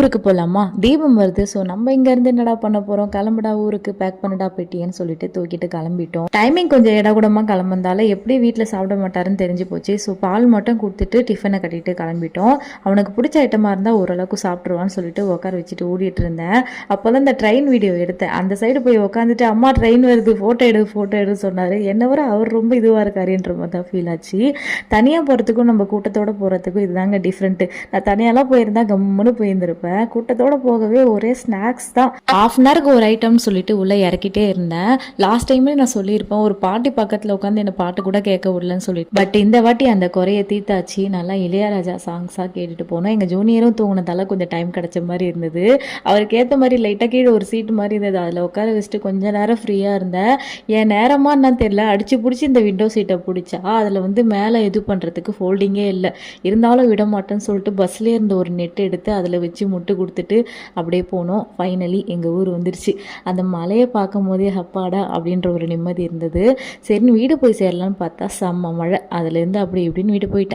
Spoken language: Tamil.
ஊருக்கு போகலாமா, தீபம் வருது. ஸோ நம்ம இங்கேருந்து என்னடா பண்ண போகிறோம், கிளம்புடா ஊருக்கு, பேக் பண்ணடா பெட்டின்னு சொல்லிட்டு தூக்கிட்டு கிளம்பிட்டோம். டைமிங் கொஞ்சம் இடகுடமாக கிளம்புந்தால எப்படி வீட்டில் சாப்பிட மாட்டாருன்னு தெரிஞ்சு போச்சு. ஸோ பால் மட்டும் கொடுத்துட்டு டிஃபனை கட்டிட்டு கிளம்பிட்டோம். அவனுக்கு பிடிச்ச ஐட்டமாக இருந்தால் ஓரளவுக்கு சாப்பிட்ருவான்னு சொல்லிட்டு உட்கார வச்சுட்டு ஓடிட்டு இருந்தேன். அப்போ தான் இந்த ட்ரெயின் வீடியோ எடுத்தேன். அந்த சைடு போய் உட்காந்துட்டு அம்மா ட்ரெயின் வருது, ஃபோட்டோ எடு சொன்னார். என்ன வர அவர் ரொம்ப இதுவாக இருக்காருன்ற மாதிரி தான் ஃபீல் ஆச்சு. தனியாக போகிறதுக்கும் நம்ம கூட்டத்தோடு போகிறதுக்கும் இதுதாங்க டிஃப்ரெண்ட்டு. நான் தனியாலாம் போயிருந்தா கம்முன்னு போயிருந்திருப்பேன். கூட்டத்தோட போகவே ஒரே ஸ்நாக்ஸ் தான். ஹாஃப் அன் ஹவருக்கு ஒரு ஐட்டம்னு சொல்லிட்டு உள்ளே இறக்கிட்டே இருந்தேன். லாஸ்ட் டைமே நான் சொல்லியிருப்பேன், ஒரு பாட்டி பக்கத்தில் உட்காந்து என்னை பாட்டு கூட கேட்க விடலன்னு சொல்லிட்டு. பட் இந்த வாட்டி அந்த குறைய தீர்த்தாச்சு. நல்லா இளையராஜா சாங்ஸாக கேட்டுட்டு போனோம். எங்கள் ஜூனியரும் தூங்கினதால கொஞ்சம் டைம் கிடைச்ச மாதிரி இருந்தது. அவருக்கு ஏற்ற மாதிரி லைட்டாக கீழே ஒரு சீட்டு மாதிரி இருந்தது. அதில் உட்கார வச்சுட்டு கொஞ்ச நேரம் ஃப்ரீயாக இருந்தேன். என் நேரமாக என்னன்னு தெரியல, அடிச்சு பிடிச்சி இந்த விண்டோ சீட்டை பிடிச்சா அதில் மேலே இது பண்ணுறதுக்கு ஃபோல்டிங்கே இல்லை. இருந்தாலும் விட மாட்டேன்னு சொல்லிட்டு பஸ்லேயே இருந்த ஒரு நெட் எடுத்து அதில் வச்சு முட்டு கொடுத்துட்டு அப்படியே போனோம். ஃபைனலி எங்கள் ஊர் வந்துருச்சு. அந்த மலையை பார்க்கும் போதே ஹப்பாடா அப்படின்ற ஒரு நிம்மதி இருந்தது. சரின்னு வீடு போய் சேரலான்னு பார்த்தா செம்ம மழை. அதுலேருந்து அப்படி இப்படின்னு வீடு போயிட்டேன்.